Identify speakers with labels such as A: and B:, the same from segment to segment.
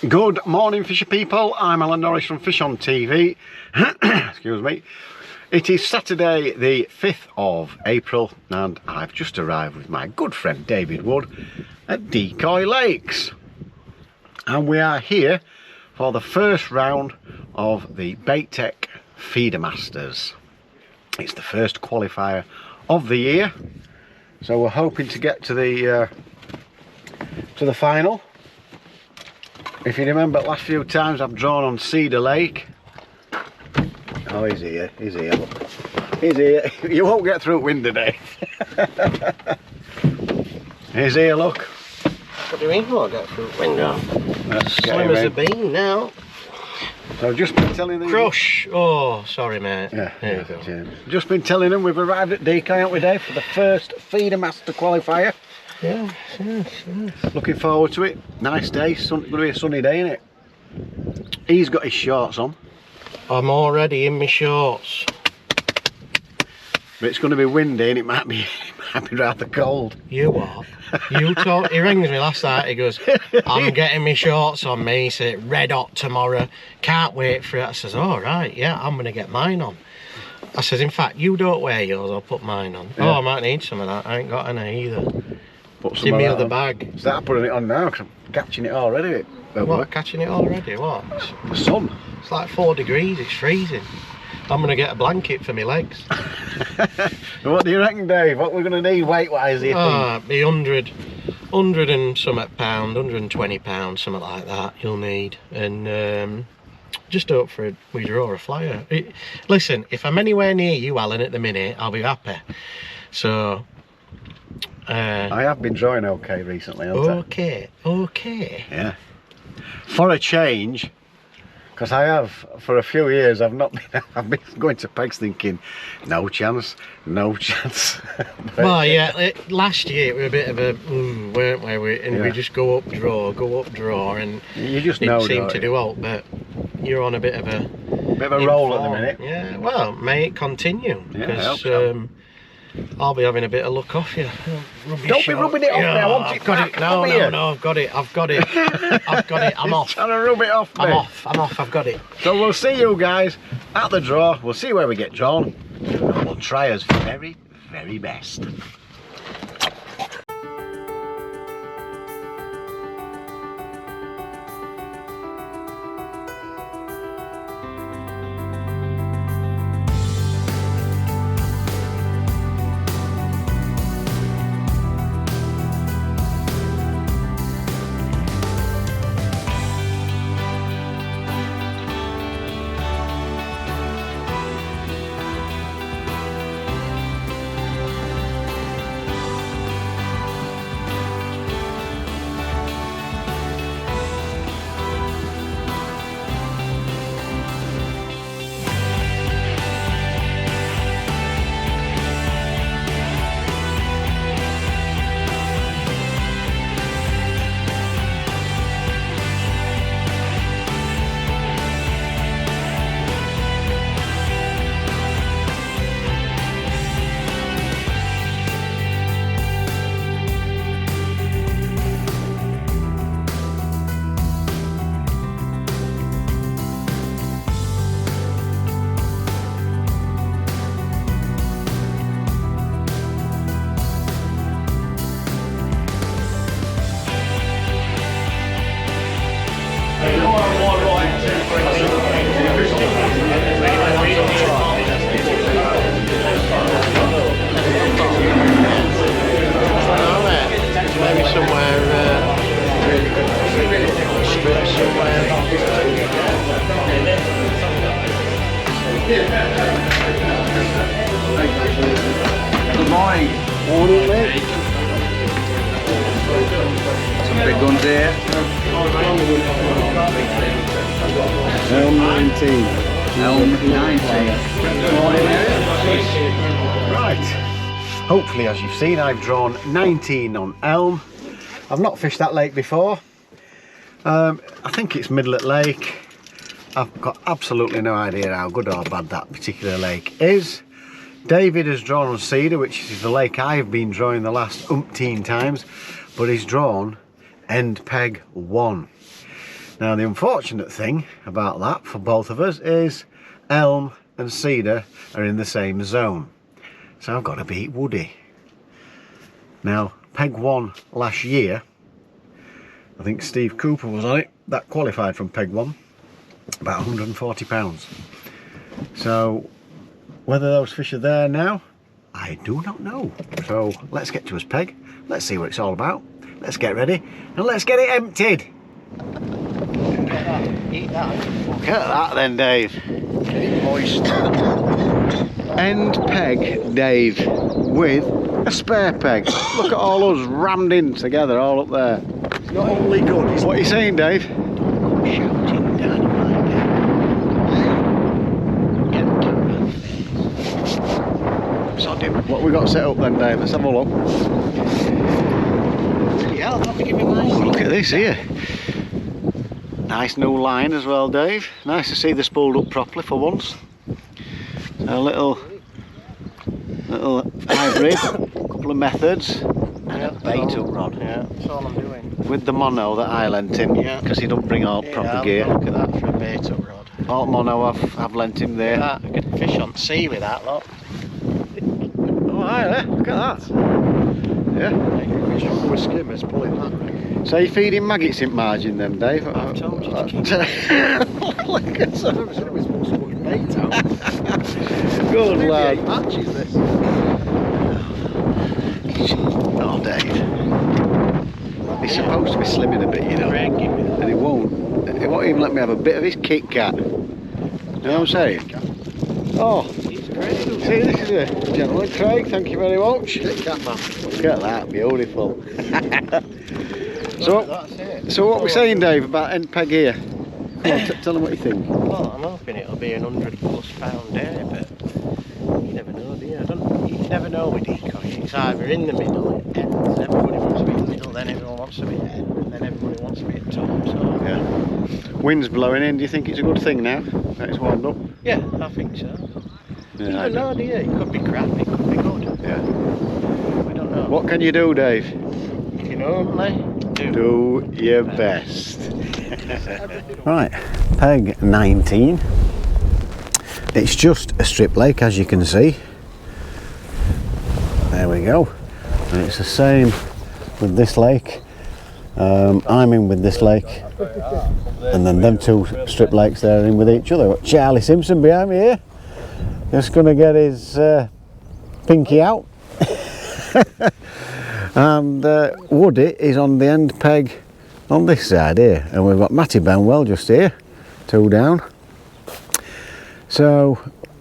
A: Good morning, fisher people. I'm Alan Norris from FishOn TV. Excuse me. It is Saturday the 5th of April and I've just arrived with my good friend David Wood at Decoy Lakes. And we are here for the first round of the Bait Tech Feedermasters. It's the first qualifier of the year. So we're hoping to get to the final. If you remember, last few times I've drawn on Cedar Lake. Oh, he's here, look. He's here. You won't get through wind today. He's here, look.
B: What do you mean, won't get through window?
A: Slim
B: as a bean now.
A: So I've just been telling them...
B: Crush! Oh, sorry mate.
A: Yeah,
B: there you go.
A: Yeah. Just been telling them we've arrived at Decoy, haven't we, Dave, for the first Feedermaster qualifier.
B: Yes.
A: Looking forward to it. Nice day, going to be a sunny day, innit? He's got his shorts on.
B: I'm already in my shorts.
A: But it's going to be windy and it might be rather cold.
B: You what? You talk. He rings me last night, he goes, I'm getting my shorts on me, he said, red hot tomorrow, can't wait for it. I says, all right, yeah, I'm going to get mine on. I says, in fact, you don't wear yours, I'll put mine on. Yeah. Oh, I might need some of that, I ain't got any either. Give me the bag.
A: Start putting it on now because I'm catching it already.
B: What, catching it already? What?
A: The sun.
B: It's like 4 degrees, it's freezing. I'm going to get a blanket for my legs.
A: What do you reckon, Dave? What we're going to need weight-wise, do you think?
B: Be 100 and something pound, 120 pounds, something like that you'll need. And just hope for we draw a flyer. Listen, if I'm anywhere near you, Alan, at the minute, I'll be happy. So...
A: I have been drawing okay recently, haven't I?
B: Okay.
A: Yeah. For a change, because I have, for a few years, I've been going to pegs thinking, no chance.
B: Well, yeah, last year we were a bit of a, weren't we? We just go up, draw, and
A: you just
B: didn't seem to do out, but you're on a bit of a
A: roll at the minute.
B: Yeah, well, may it continue, because I'll be having a bit of luck off you.
A: Don't be rubbing it off me, I want it.
B: I've got it. No, I've got it. I'm off.
A: Trying to rub it off me.
B: I'm off, I've got it.
A: So we'll see you guys at the draw. We'll see where we get drawn. And we'll try our very, very best.
B: Maybe somewhere, strip somewhere.
C: Good morning.
A: Morning, mate.
C: Some big guns here.
A: Elm 19.
C: Elm 19.
A: Right. Hopefully, as you've seen, I've drawn 19 on Elm. I've not fished that lake before. I think it's Midlet Lake. I've got absolutely no idea how good or bad that particular lake is. David has drawn on Cedar, which is the lake I've been drawing the last umpteen times, but he's drawn end peg 1. Now the unfortunate thing about that for both of us is elm and cedar are in the same zone. So I've got to beat Woody. Now peg 1 last year, I think Steve Cooper was on it, that qualified from peg 1, about £140. So whether those fish are there now, I do not know. So let's get to his peg, let's see what it's all about, let's get ready and let's get it emptied.
B: Eat that.
A: Look at that then, Dave.
B: Get it moist.
A: End peg, Dave, with a spare peg. Look at all us rammed in together, all up there.
B: It's not only good, it's
A: What are you saying, Dave?
B: shouting down my Get the camera.
A: So, what we got set up then, Dave? Let's have a look.
B: Yeah, I'll have to give you my seat.
A: Look at this here. Nice new line as well, Dave. Nice to see this pulled up properly for once. A little hybrid, couple of methods, and a bait hook rod.
B: Yeah, that's all I'm doing.
A: With the mono that I lent him,
B: Yeah.
A: because he don't bring all proper gear.
B: Look at that for a bait hook rod.
A: All mono I've lent him there.
B: Look at that, I could fish on sea with that, look.
A: Oh, aye, there. Look at that. Yeah.
B: Fish on with skimmers pulling that ring.
A: So you're feeding maggots in margin then, Dave?
B: I've told you to keep
A: Look at that.
B: We're supposed to put bait out.
A: Good lad.
B: Matches this.
A: Oh, Dave. He's supposed to be slimming a bit, you know. And he won't. He won't even let me have a bit of his Kit Kat. You know what I'm saying? Oh,
B: He's great.
A: see, this is a gentleman, Craig. Thank you very much.
B: Kit Kat man.
A: Look at that, beautiful.
B: That's it.
A: So what we're saying, Dave, about end peg here? Come on, tell them what you think.
B: Well, I'm hoping it'll be an £100+ day, but you never know, do you? You never know with Decoy. It's either in the middle, it ends, everybody wants to be in the middle, then everyone wants to be at end, and then everybody wants to be at top, so...
A: Yeah. Wind's blowing in, do you think it's a good thing now that it's warmed up?
B: Yeah, I think so.
A: Yeah,
B: You
A: I
B: never
A: do.
B: know, do you? It could be crap, it could be good.
A: Yeah.
B: We don't know.
A: What can you do, Dave?
B: You can only
A: Do your best. Right, peg 19. It's just a strip lake, as you can see. There we go. And it's the same with this lake. I'm in with this lake, and then them two strip lakes there are in with each other. Got Charlie Simpson behind me here, just gonna get his pinky out. And Woody is on the end peg on this side here, and we've got Matty Benwell just here, 2 down. So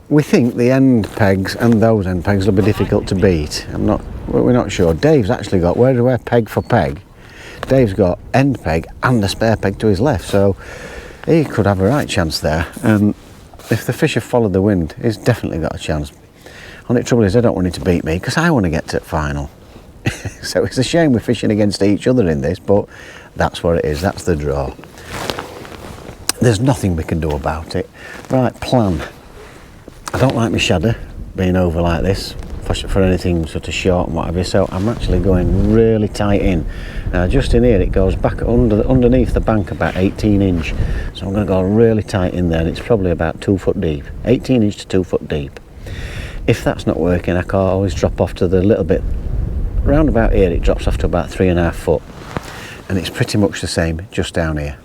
A: we think the end pegs and those end pegs will be difficult to beat. We're not sure. Dave's actually got, where do I peg for peg? Dave's got end peg and a spare peg to his left, so he could have a right chance there. And if the fish have followed the wind, he's definitely got a chance. Only trouble is I don't want him to beat me because I want to get to the final. So it's a shame we're fishing against each other in this, but that's what it is, that's the draw. There's nothing we can do about it. Right, plan. I don't like my shadder being over like this for anything sort of short and what have you, so I'm actually going really tight in. Now just in here it goes back underneath the bank about 18 inch, so I'm going to go really tight in there, and it's probably about 2 foot deep, 18 inch to 2 foot deep. If that's not working, I can always drop off to the little bit round about here. It drops off to about 3.5 foot, and it's pretty much the same just down here.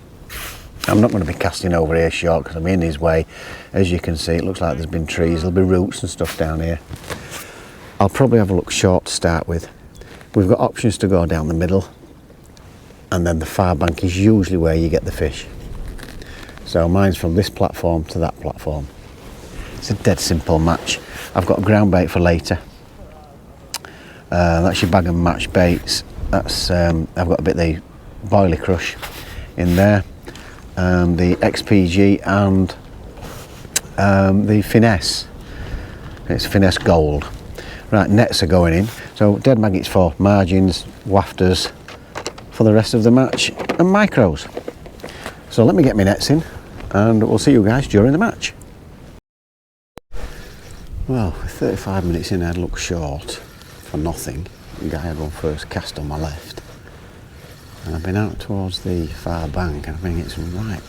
A: I'm not going to be casting over here short because I'm in his way. As you can see, it looks like there's been trees, there'll be roots and stuff down here. I'll probably have a look short to start with. We've got options to go down the middle, and then the far bank is usually where you get the fish. So mine's from this platform to that platform. It's a dead simple match. I've got a ground bait for later. That's your bag and match baits. That's I've got a bit of the boilie crush in there, the XPG and the finesse. It's finesse gold. Right, nets are going in. So dead maggots for margins, wafters for the rest of the match, and micros. So let me get my nets in, and we'll see you guys during the match. Well, 35 minutes in, I'd look short for nothing. The guy had one first cast on my left. And I've been out towards the far bank and I've been getting some right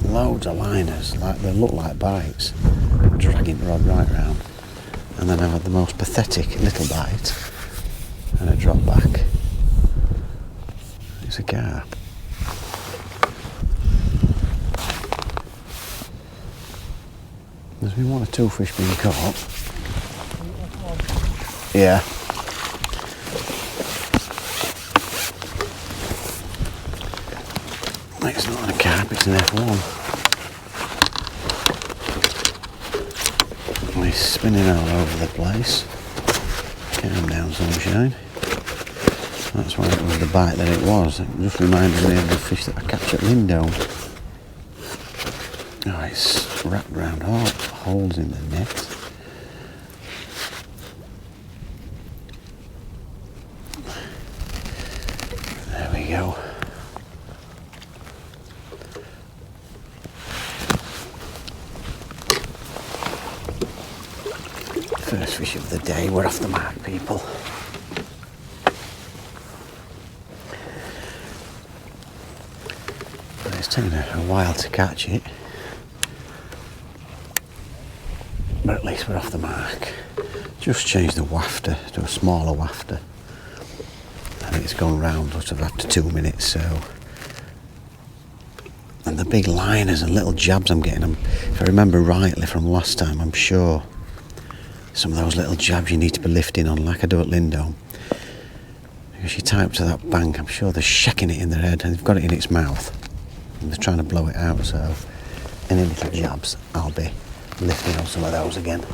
A: loads of liners, like they look like bites, dragging the rod right round. And then I've had the most pathetic little bite and a drop back. It's a carp. There's been 1 or 2 fish being caught. Yeah. It's not a carp, it's an F1. He's spinning all over the place. Calm down, sunshine. That's why it was the bite that it was. It just reminded me of the fish that I catch at Lindome. Oh, it's wrapped round holes in the net. There we go. First fish of the day. We're off the mark, people. It's taken a while to catch it, but at least we're off the mark. Just changed the wafter to a smaller wafter and it's gone round sort of after 2 minutes, so. And the big liners and little jabs I'm getting, if I remember rightly from last time, I'm sure some of those little jabs you need to be lifting on like I do at Lindome. Because you tie up to that bank, I'm sure they're shaking it in their head and they've got it in its mouth. And they're trying to blow it out, so any little jabs, I'll be lifting on some of those again.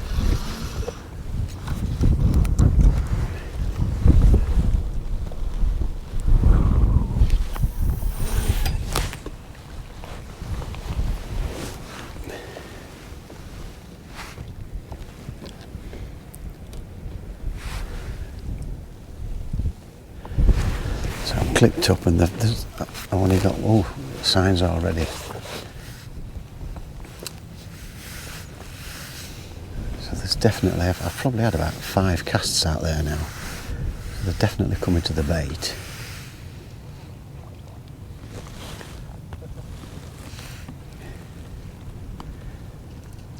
A: So I'm clipped up and I've only got signs already. So there's definitely, I've probably had about 5 casts out there now. So they're definitely coming to the bait.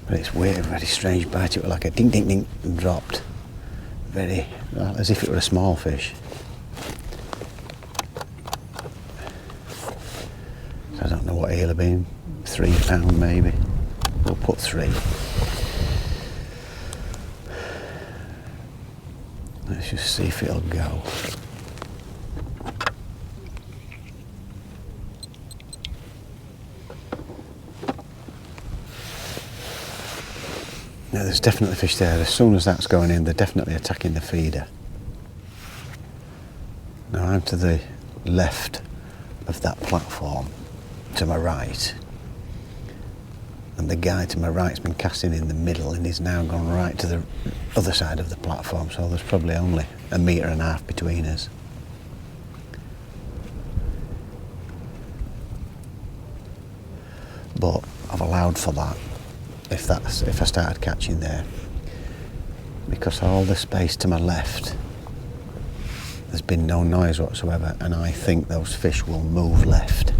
A: But it's weird, very strange bite. It was like a ding ding ding and dropped. Very, as if it were a small fish. I don't know what he'll have been, £3 maybe. We'll put 3. Let's just see if it'll go. Now there's definitely fish there. As soon as that's going in, they're definitely attacking the feeder. Now I'm to the left of that platform, to my right, and the guy to my right's been casting in the middle and he's now gone right to the other side of the platform, so there's probably only 1.5 meters between us. But I've allowed for that if I started catching there, because all the space to my left there's been no noise whatsoever, and I think those fish will move left.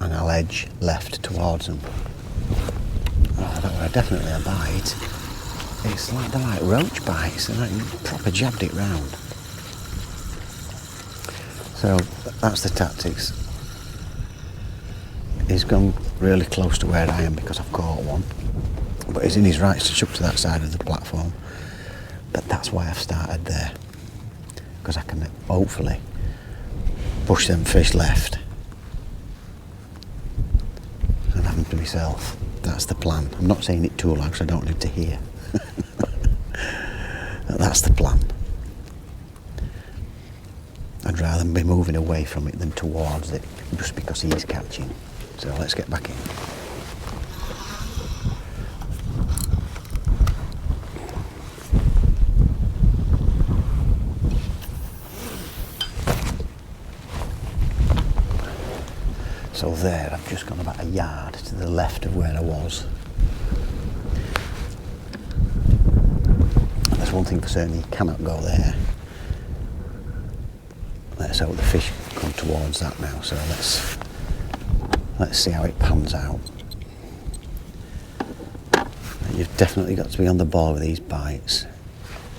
A: And I'll edge left towards them. Oh, that was definitely a bite. It's like, they're like roach bites, they're like proper jabbed it round. So that's the tactics. He's gone really close to where I am because I've caught one, but he's in his rights to chuck to that side of the platform. But that's why I've started there, because I can hopefully push them fish left and have them to myself. That's the plan. I'm not saying it too loud because I don't need to hear. That's the plan. I'd rather be moving away from it than towards it, just because he's catching. So let's get back in. So there, I've just gone about a yard to the left of where I was. And there's one thing for certain, you cannot go there. let's hope the fish come towards that now. So let's see how it pans out. You've definitely got to be on the ball with these bites.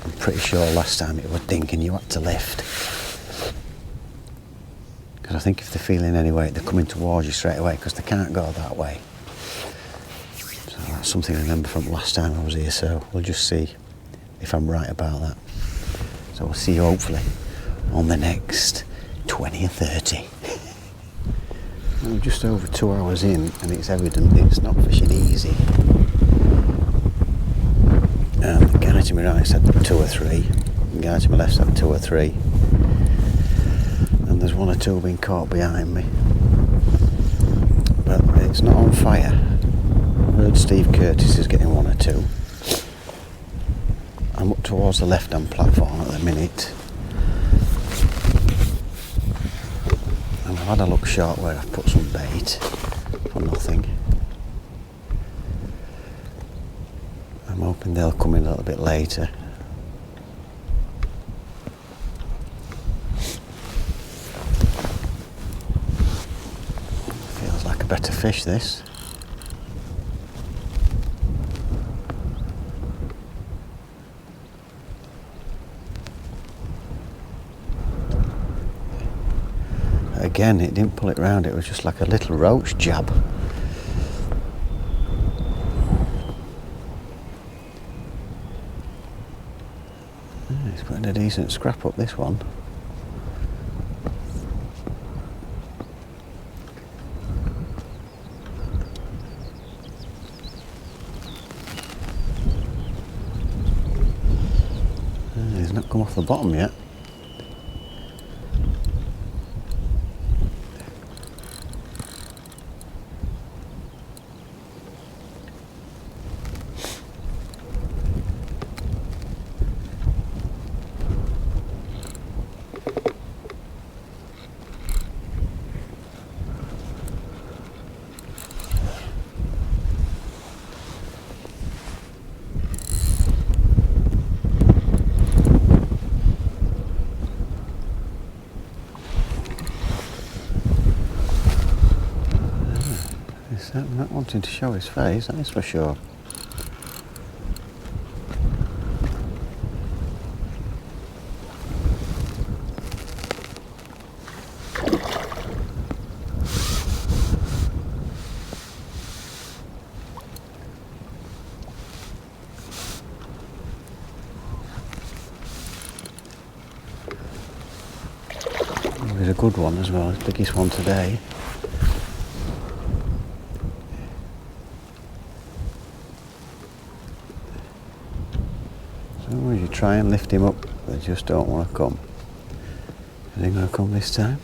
A: I'm pretty sure last time it was dinking, you had to lift. Because I think if they're feeling any weight, they're coming towards you straight away because they can't go that way. So that's something I remember from last time I was here, so we'll just see if I'm right about that. So we'll see you hopefully on the next 20 or 30. We're just over 2 hours in and it's evident it's not fishing easy. The guy to my right said 2 or 3, the guy to my left said 2 or 3, and there's 1 or 2 being caught behind me, but it's not on fire. I heard Steve Curtis is getting 1 or 2. I'm up towards the left hand platform at the minute, and I've had a look short where I've put some bait for nothing. I'm hoping they'll come in a little bit later. Feels like a better fish, this. Again, it didn't pull it round, it was just like a little roach jab. He's putting a decent scrap up, this one. He's not come off the bottom yet. He's not wanting to show his face, that is for sure. He's a good one as well, his biggest one today. So as you try and lift him up, they just don't want to come. Is he going to come this time?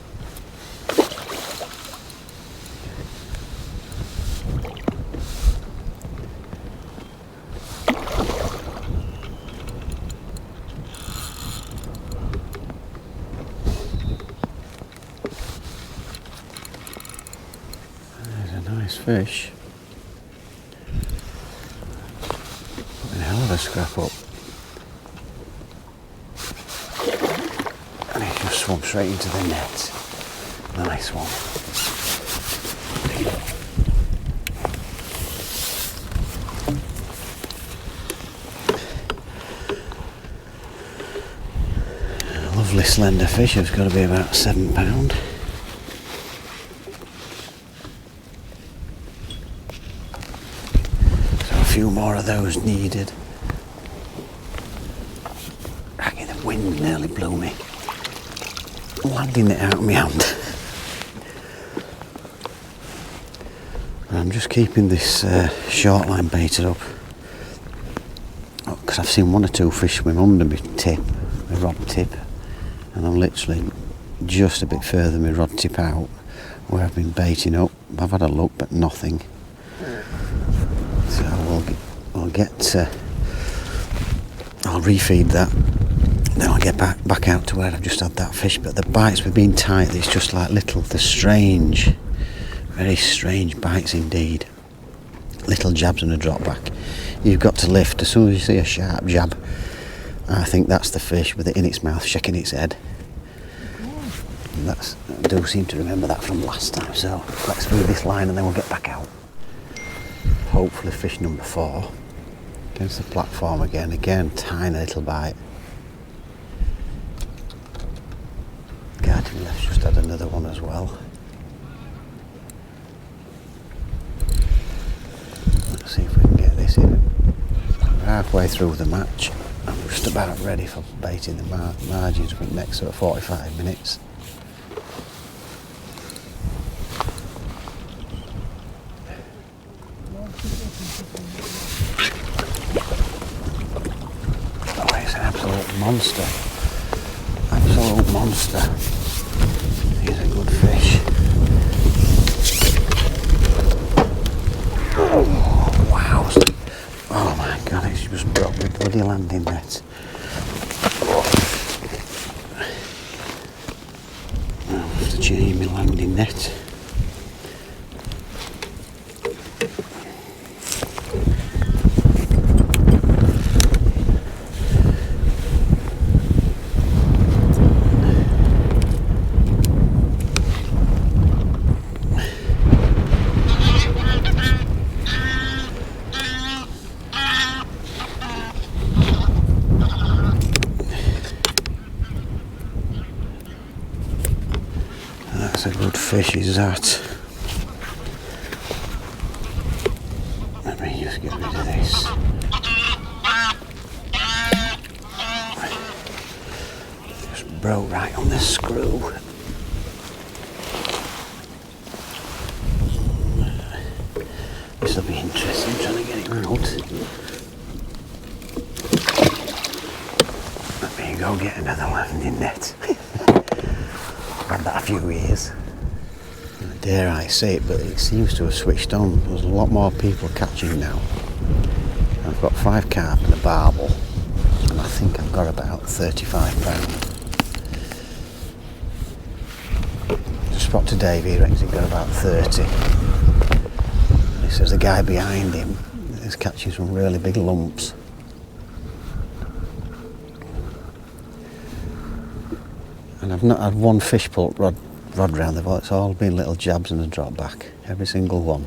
A: Fish. Putting a hell of a scrap up. And he just swum straight into the net. Nice one. A lovely slender fish, it's got to be about £7. Few more of those needed. Cracking, the wind nearly blew me. Landing it out of my hand. I'm just keeping this short line baited up because I've seen 1 or 2 fish swim under my tip, my rod tip, and I'm literally just a bit further than my rod tip out where I've been baiting up. I've had a look but nothing. So I'll refeed that, then I'll get back out to where I've just had that fish. But the bites with being tight, it's just like they're strange, very strange bites indeed. Little jabs and a drop back. You've got to lift. As soon as you see a sharp jab, I think that's the fish with it in its mouth, shaking its head. I do seem to remember that from last time, so let's move this line and then we'll get back out. Hopefully fish number 4. Against the platform again, tiny little bite. Guardian left's just had another one as well. Let's see if we can get this in. We're halfway through the match. I'm just about ready for baiting the margins for the next sort of 45 minutes. Oh, it's an absolute monster. Absolute monster. He's a good fish. Oh, wow. Oh my god, it's just broke the bloody landing net. I'll have to change my landing net. That's a good fish, is that? Let me just get rid of this. Just broke right on the screw. This will be interesting, trying to get it out. Let me go get another landing net. I've had that a few years. Dare I say it, but it seems to have switched on. There's a lot more people catching now. I've got 5 carp and a barbel, and I think I've got about 35 pounds. Just spoke to Dave, he reckons he's got about 30. And he says the guy behind him is catching some really big lumps. And I've not had one fish pull rod round the boat. It's all been little jabs and a drop back, every single one.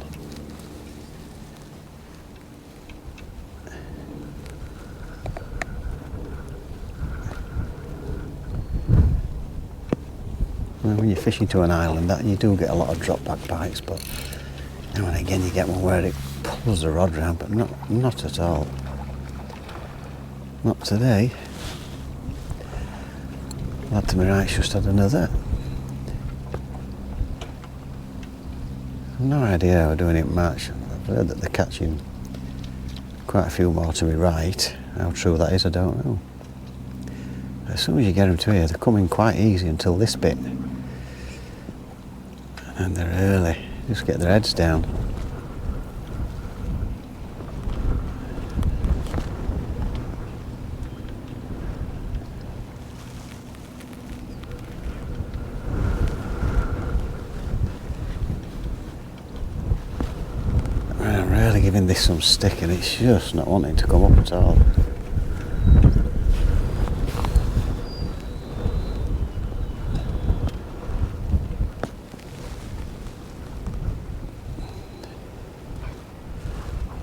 A: Well, when you're fishing to an island, that you do get a lot of drop back bites, but now and again you get one where it pulls the rod round, but not at all. Not today. Lad to my right's just had another. I've no idea how we're doing it much. I've heard that they're catching quite a few more to my right. How true that is, I don't know. But as soon as you get them to here, they're coming quite easy until this bit. And they're early. Just get their heads down. I'm really giving this some stick and it's just not wanting to come up at all.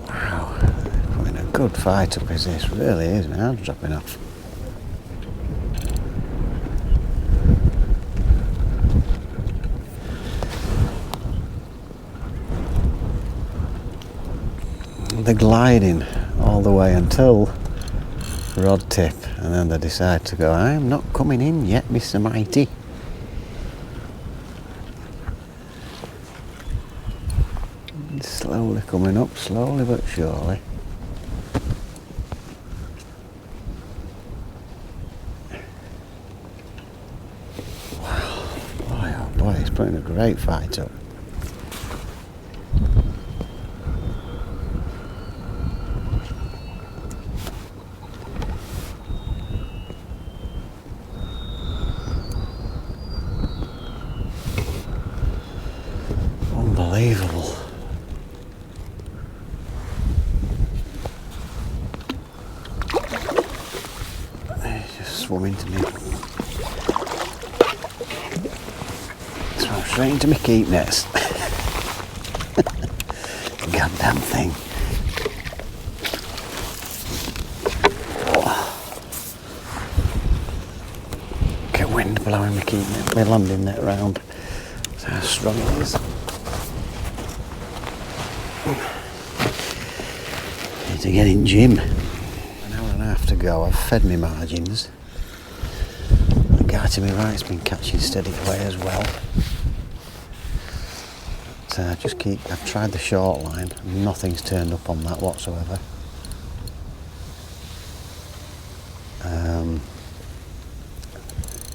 A: Wow, putting a good fight up as this really is now, dropping off. They're gliding all the way until rod tip, and then they decide to go, I'm not coming in yet, Mr. Mighty. Slowly coming up, slowly but surely. Wow, boy oh boy, he's putting a great fight up. Unbelievable. He's just swimming to me. Oh, straight into my keep nets. Goddamn thing. Get wind blowing my keep net, my landing net round. That's how strong it is. Need to get in gym. An hour and a half to go. I've fed my margins. The guy to my right's been catching steady away as well. But, I've tried the short line and nothing's turned up on that whatsoever.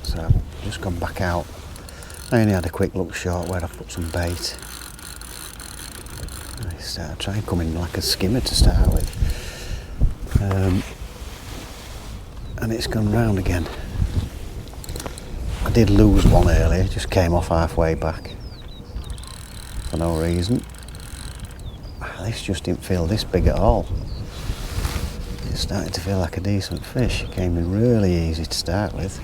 A: So I've just gone back out. I only had a quick look short where I put some bait. I try and come in like a skimmer to start with. And it's gone round again. I did lose one earlier, just came off halfway back for no reason. This just didn't feel this big at all. It's starting to feel like a decent fish. It came in really easy to start with.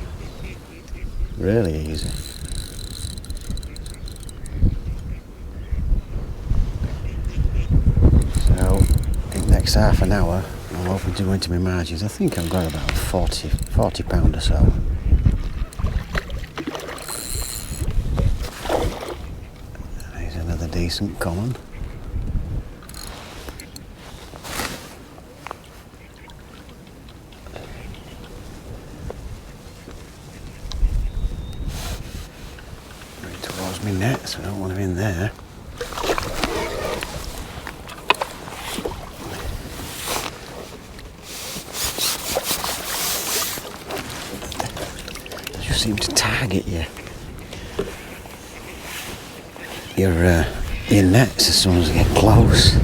A: Really easy. So, in the next half an hour, I'm hoping to go into my margins. I think I've got about 40 pound or so. There's another decent common. Right towards my net, so I don't want him in there. Seem to target your nets as soon as they get close.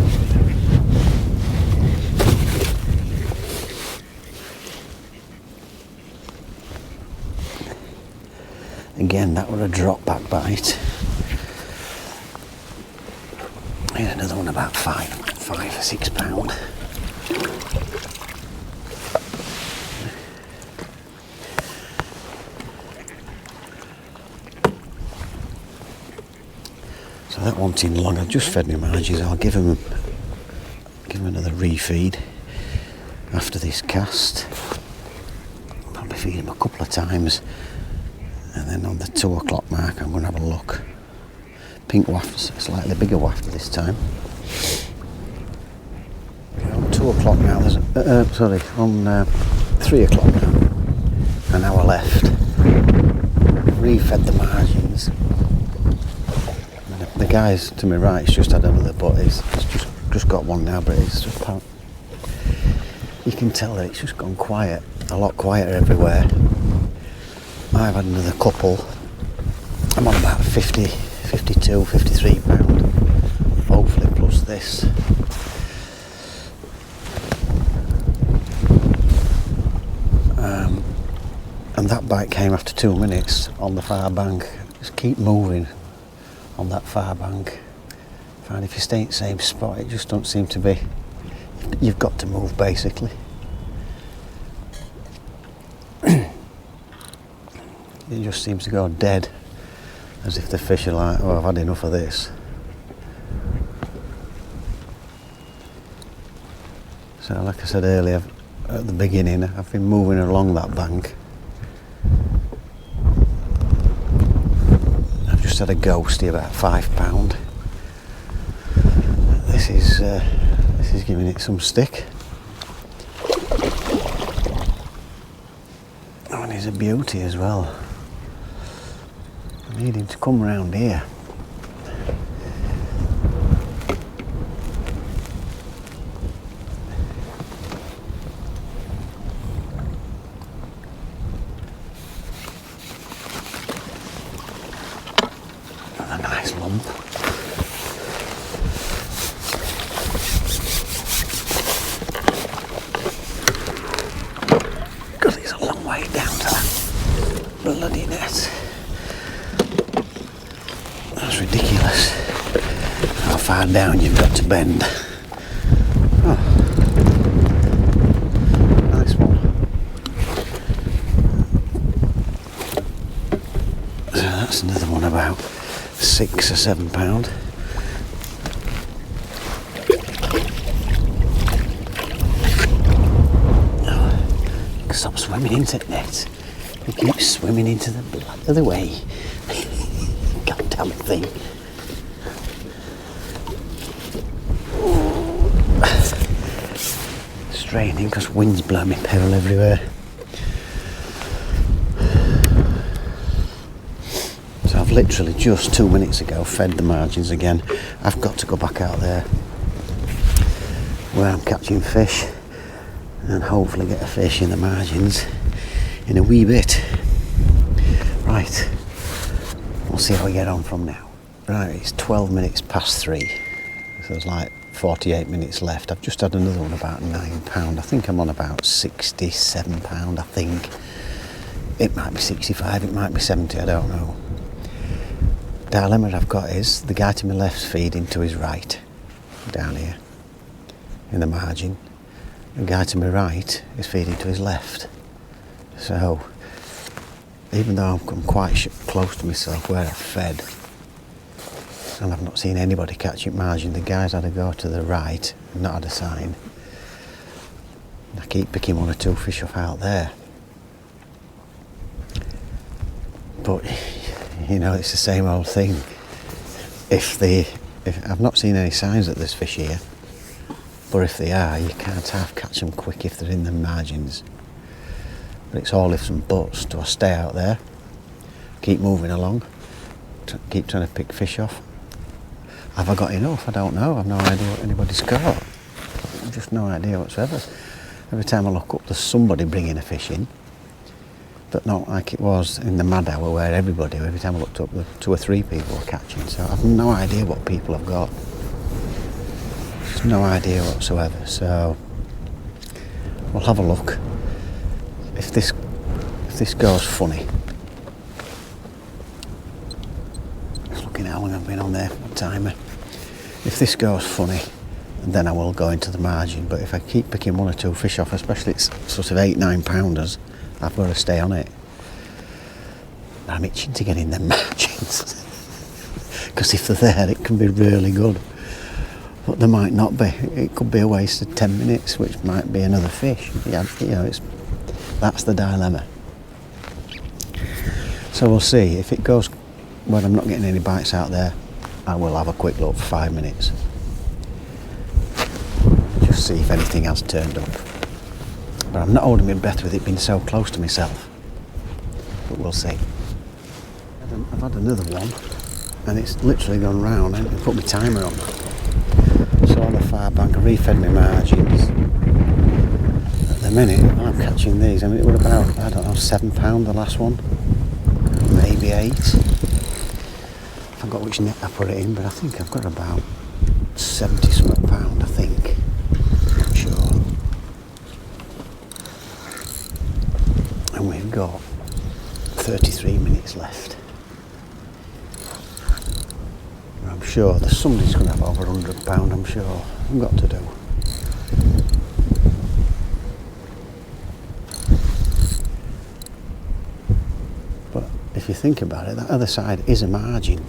A: Again, that was a drop back bite. Here's another one about 5 or 6 pound. So that one's in long. I've just fed my margins. I'll give him another refeed after this cast. Probably feed him a couple of times, and then on the 2 o'clock mark I'm going to have a look. Pink waft, slightly bigger waft this time. On 2 o'clock now, there's on 3 o'clock now, an hour left. Refed the margins. The guys to my right's just had another, but it's just got one now, but it's just, you can tell that it's just gone quiet, a lot quieter everywhere. I've had another couple. I'm on about 50, 52, 53 pound, hopefully plus this. And that bite came after 2 minutes on the far bank. Just keep moving on that far bank. Find if you stay in the same spot, it just don't seem to be. You've got to move basically. It just seems to go dead, as if the fish are like, oh, I've had enough of this. So like I said earlier, at the beginning, I've been moving along that bank. I've just had a ghosty about 5 pound. This is giving it some stick. Oh, and he's a beauty as well. I need him to come round here. A nice lump. God, he's a long way down to that bloody net. That's ridiculous. How far down you've got to bend. Oh. Nice one. So that's another one about 6 or 7 pound. Stop swimming into the net. He keeps swimming into the blood of the way. Goddamn thing. Straining because wind's blowing me pebble everywhere. So I've literally just 2 minutes ago fed the margins again. I've got to go back out there where I'm catching fish and hopefully get a fish in the margins in a wee bit. Right, we'll see how we get on from now. Right, it's 12 minutes past 3, so there's like 48 minutes left. I've just had another one about £9. I think I'm on about £67, I think. It might be 65, it might be 70, I don't know. Dilemma I've got is the guy to my left's feeding to his right, down here, in the margin. The guy to my right is feeding to his left. So, even though I'm quite close to myself where I've fed, and I've not seen anybody catching margin, the guy's had to go to the right and not had a sign. I keep picking 1 or 2 fish off out there. But, you know, it's the same old thing. If I've not seen any signs that there's fish here, but if they are, you can't half catch them quick if they're in the margins. But it's all ifs and buts. Do I stay out there, keep moving along, keep trying to pick fish off? Have I got enough? I don't know. I've no idea what anybody's caught. I've just no idea whatsoever. Every time I look up, there's somebody bringing a fish in, but not like it was in the mad hour where every time I looked up, 2 or 3 people were catching. So I've no idea what people have got. No idea whatsoever, so we'll have a look. If this goes funny, just looking at how long I've been on there for the timer. If this goes funny, then I will go into the margin. But if I keep picking 1 or 2 fish off, especially it's sort of 8-9 pounders, I've got to stay on it. I'm itching to get in the margins because if they're there, it can be really good. But there might not be. It could be a waste of 10 minutes, which might be another fish. Yeah, you know, that's the dilemma. So we'll see. If it goes when I'm not getting any bites out there, I will have a quick look for 5 minutes. Just see if anything has turned up. But I'm not holding my breath with it being so close to myself. But we'll see. I've had another one, and it's literally gone round. I haven't put my timer on. So on the far bank, I refed my margins. At the minute, I'm catching these. I mean, it was about, I don't know, £7 the last one, maybe 8. I forgot which net I put it in, but I think I've got about 70 something pound, I think. Not sure. And we've got 33 minutes left. I'm sure there's somebody's going to have over £100, I'm sure. I've got to do. But if you think about it, that other side is a margin.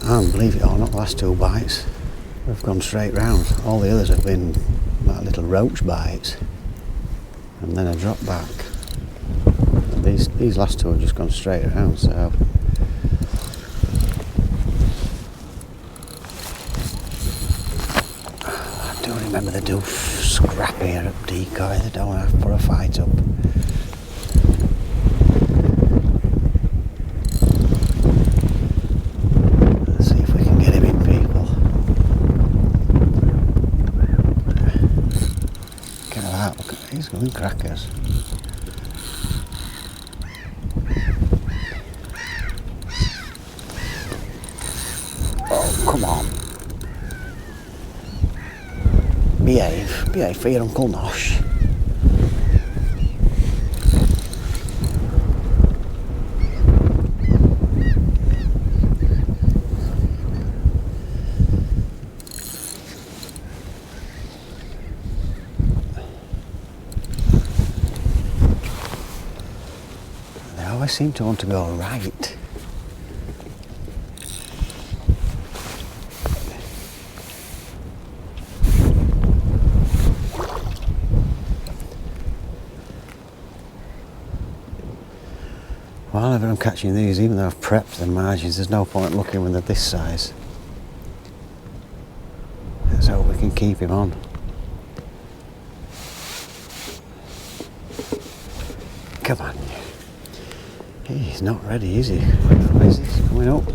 A: And believe it or not, the last 2 bites have gone straight round. All the others have been like little roach bites. And then a drop back. And these last 2 have just gone straight around, so... Remember they do scrap here at Decoy, they don't have to put a fight up. Let's see if we can get him in, people. Look at that, look at these going crackers. Oh, come on. Behave for your Uncle Nosh. They always seem to want to go right. whenever I'm catching these, even though I've prepped the margins, there's no point looking when they're this size. Let's hope we can keep him on. Come on. He's not ready, is he? Where is he? Coming up.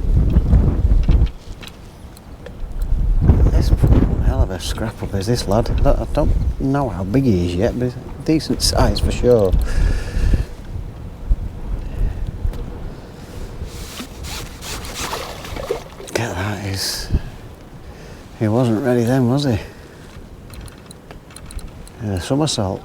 A: This one hell of a scrap up is this lad. I don't know how big he is yet, but he's a decent size for sure. Look at that, he wasn't ready then, was he? A somersault.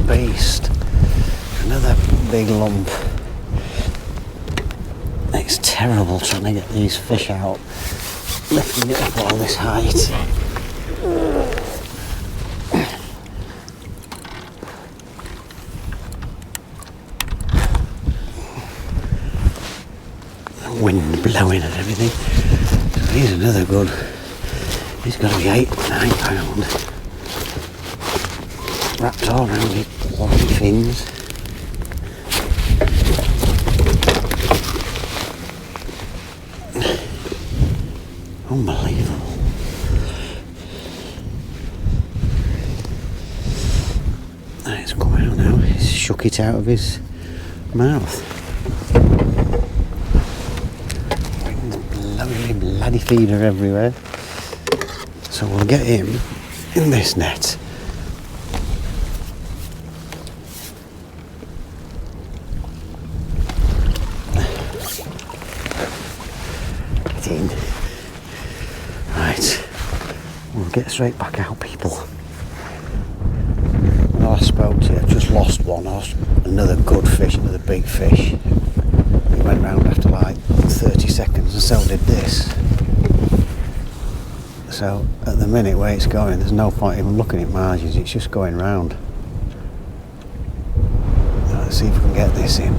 A: Beast. Another big lump. It's terrible trying to get these fish out, lifting it up all this height. Wind blowing and everything. So here's another good. He's got to be 8, 9 pound. Wrapped all around it, long fins. Unbelievable. And it's come out now, he's shook it out of his mouth. Lovely bloody feeder everywhere. So we'll get him in this net. Right, we'll get straight back out, people. When I spoke to you, I just lost one. I lost another good fish, another big fish. It went round after like 30 seconds, and so did this. So at the minute where it's going, there's no point even looking at margins, it's just going round. Let's see if we can get this in.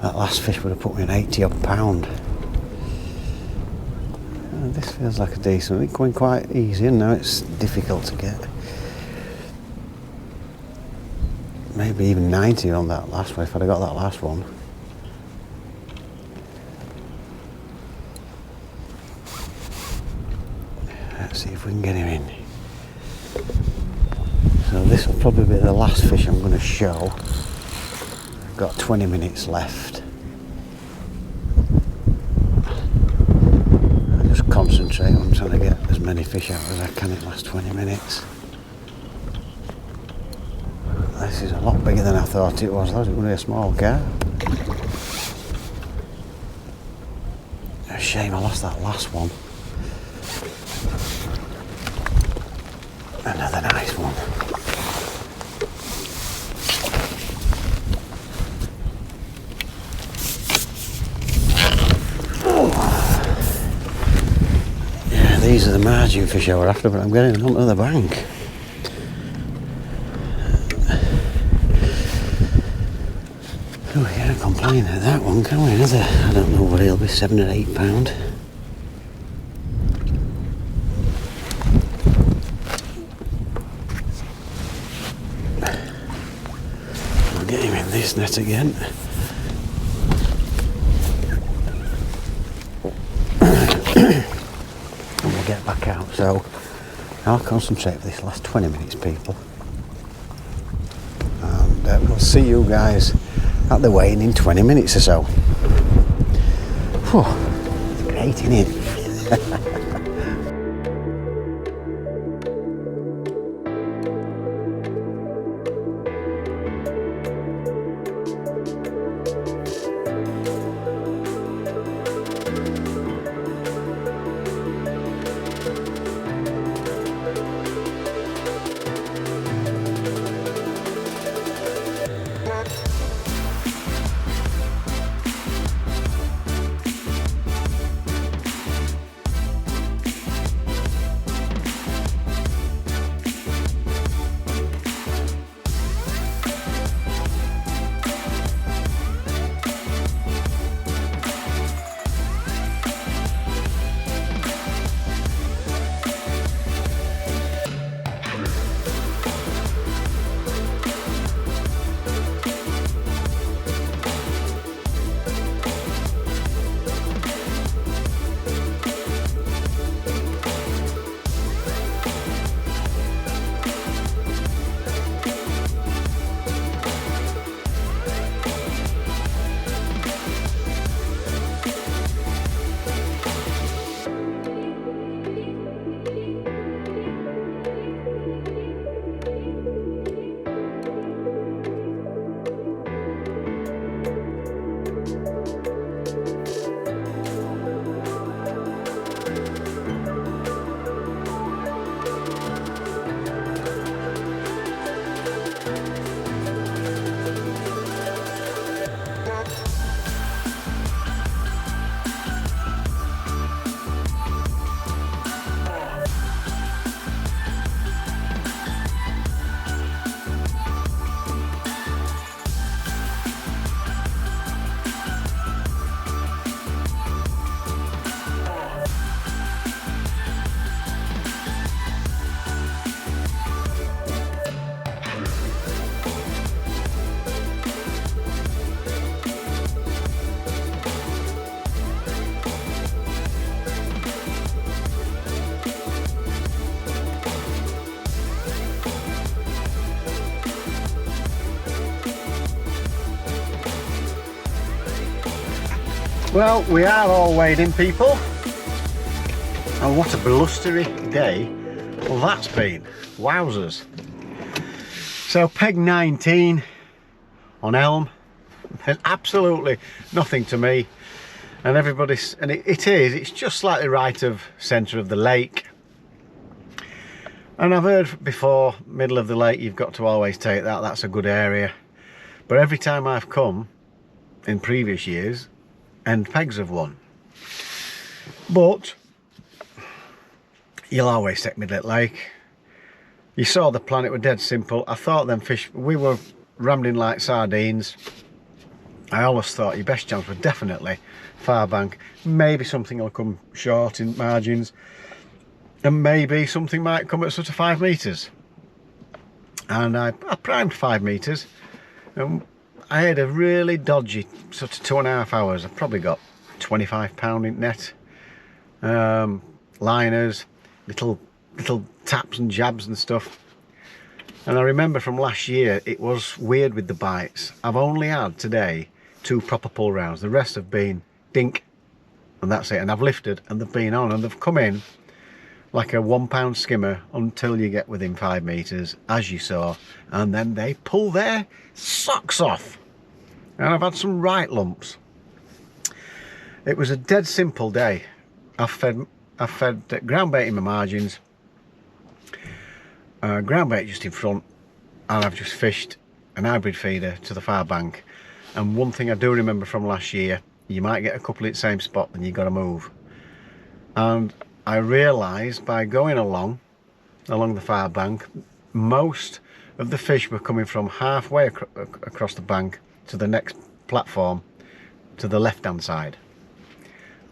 A: That last fish would have put me an 80 odd pound. This feels like a decent, it's going quite easy, and now it's difficult to get. Maybe even 90 on that last one if I'd have got that last one. Let's see if we can get him in. So this will probably be the last fish I'm going to show. I've got 20 minutes left. I just concentrate on trying to get as many fish out as I can in the last 20 minutes. This is a lot bigger than I thought it was. I thought it would be a small carp. A shame I lost that last one. Another nice one. Yeah, these are the margin fish I were after, but I'm getting onto the bank. Oh, we can't complain at that one, can we? Another, I don't know what he'll be, 7 or 8 pound. We'll get him in this net again. And we'll get back out. So I'll concentrate for this last 20 minutes, people. And we'll see you guys at the weigh-in in 20 minutes or so. Whew, it's great, isn't it? Well, we are all weighed in, people. And what a blustery day well that's been. Wowzers. So peg 19 on Elm, and absolutely nothing to me. And everybody's, and it's just slightly right of centre of the lake. And I've heard before, middle of the lake, you've got to always take that, that's a good area. But every time I've come in previous years, end pegs have won. But you'll always take middle of the lake. You saw the plan, it was dead simple. I thought them fish, we were rammed in like sardines. I always thought your best chance was definitely far bank. Maybe something will come short in margins, and maybe something might come at sort of 5 metres. And I primed 5 metres, and I had a really dodgy sort of 2.5 hours. I probably got £25 in net. Liners, little taps and jabs and stuff. And I remember from last year, it was weird with the bites. I've only had today 2 proper pull rounds. The rest have been dink, and that's it. And I've lifted, and they've been on, and they've come in like a £1 skimmer until you get within 5 metres, as you saw, and then they pull their socks off. And I've had some right lumps. It was a dead simple day. I've fed ground bait in my margins, ground bait just in front, and I've just fished an hybrid feeder to the far bank. And one thing I do remember from last year, you might get a couple at the same spot, then you got to move. And I realised by going along the far bank, most of the fish were coming from halfway across the bank to the next platform to the left hand side.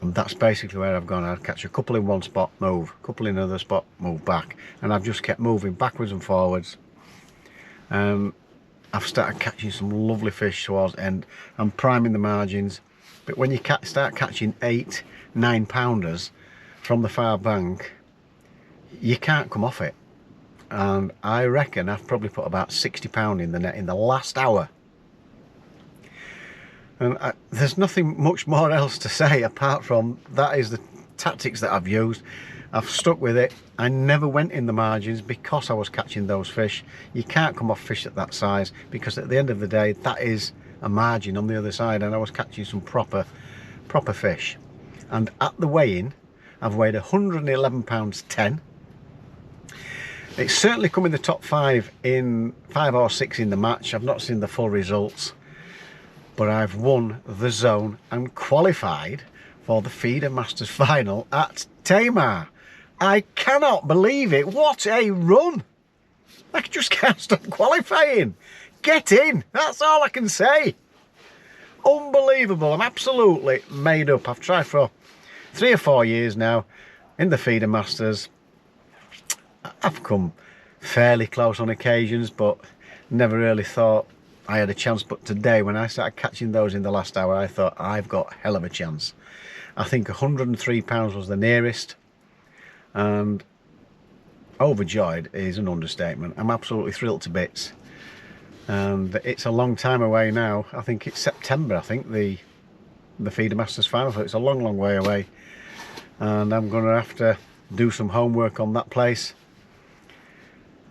A: And that's basically where I've gone. I'd catch a couple in one spot, move, a couple in another spot, move back, and I've just kept moving backwards and forwards. I've started catching some lovely fish towards the end. I'm priming the margins, but when you start catching 8-9 pounders from the far bank, you can't come off it. And I reckon I've probably put about £60 in the net in the last hour. And there's nothing much more else to say apart from that is the tactics that I've used. I've stuck with it. I never went in the margins because I was catching those fish. You can't come off fish at that size, because at the end of the day that is a margin on the other side, and I was catching some proper fish. And at the weigh-in I've weighed 111 pounds 10. It's certainly come in the top 5 or 6 in the match. I've not seen the full results, but I've won the zone and qualified for the Feedermasters final at Tamar. I cannot believe it. What a run. I just can't stop qualifying. Get in. That's all I can say. Unbelievable. I'm absolutely made up. I've tried for 3 or 4 years now in the Feedermasters. I've come fairly close on occasions, but never really thought I had a chance. But today, when I started catching those in the last hour, I thought I've got a hell of a chance. I think 103 pounds was the nearest, and overjoyed is an understatement. I'm absolutely thrilled to bits, and it's a long time away now. I think it's September, I think, the Feedermasters final, so it's a long way away, and I'm going to have to do some homework on that place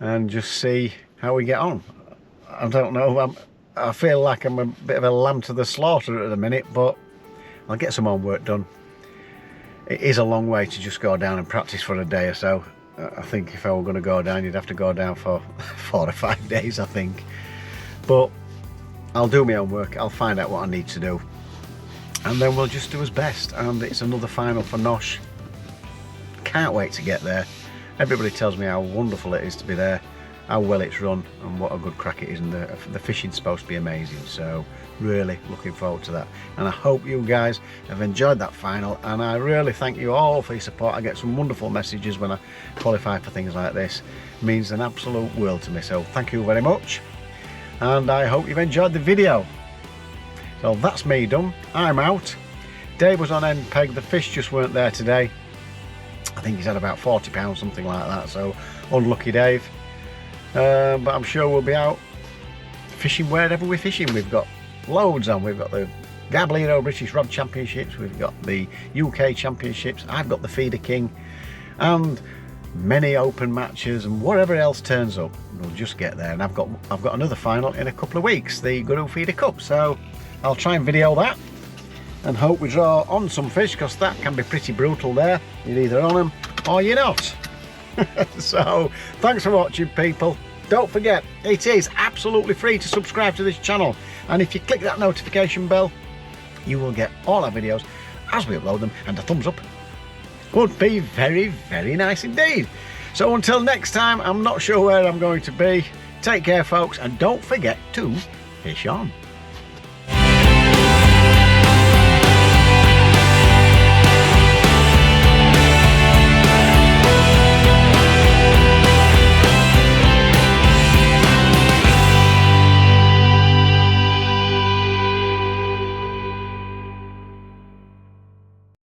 A: and just see how we get on. I don't know, I feel like I'm a bit of a lamb to the slaughter at the minute, but I'll get some homework done. It is a long way to just go down and practice for a day or so. I think if I were going to go down, you'd have to go down for 4 or 5 days, I think. But I'll do my homework, I'll find out what I need to do, and then we'll just do as best. And it's another final for Nosh. Can't wait to get there. Everybody tells me how wonderful it is to be there, how well it's run, and what a good crack it is, and the fishing's supposed to be amazing. So really looking forward to that, and I hope you guys have enjoyed that final, and I really thank you all for your support. I get some wonderful messages when I qualify for things like this. It means an absolute world to me, so thank you very much, and I hope you've enjoyed the video. So that's me done. I'm out. Dave was on end peg. The fish just weren't there today. I think he's had about 40 pounds, something like that, so unlucky Dave. But I'm sure we'll be out fishing wherever we're fishing. We've got loads on. We've got the Gablino British Rod Championships, we've got the UK Championships, I've got the Feeder King, and many open matches and whatever else turns up, we'll just get there. And I've got another final in a couple of weeks, the Guru Feeder Cup, so I'll try and video that and hope we draw on some fish, because that can be pretty brutal there. You're either on them or you're not. So thanks for watching, people. Don't forget, it is absolutely free to subscribe to this channel, and if you click that notification bell, you will get all our videos as we upload them, and a thumbs up would be very, very nice indeed. So until next time, I'm not sure where I'm going to be. Take care, folks, and don't forget to fish on.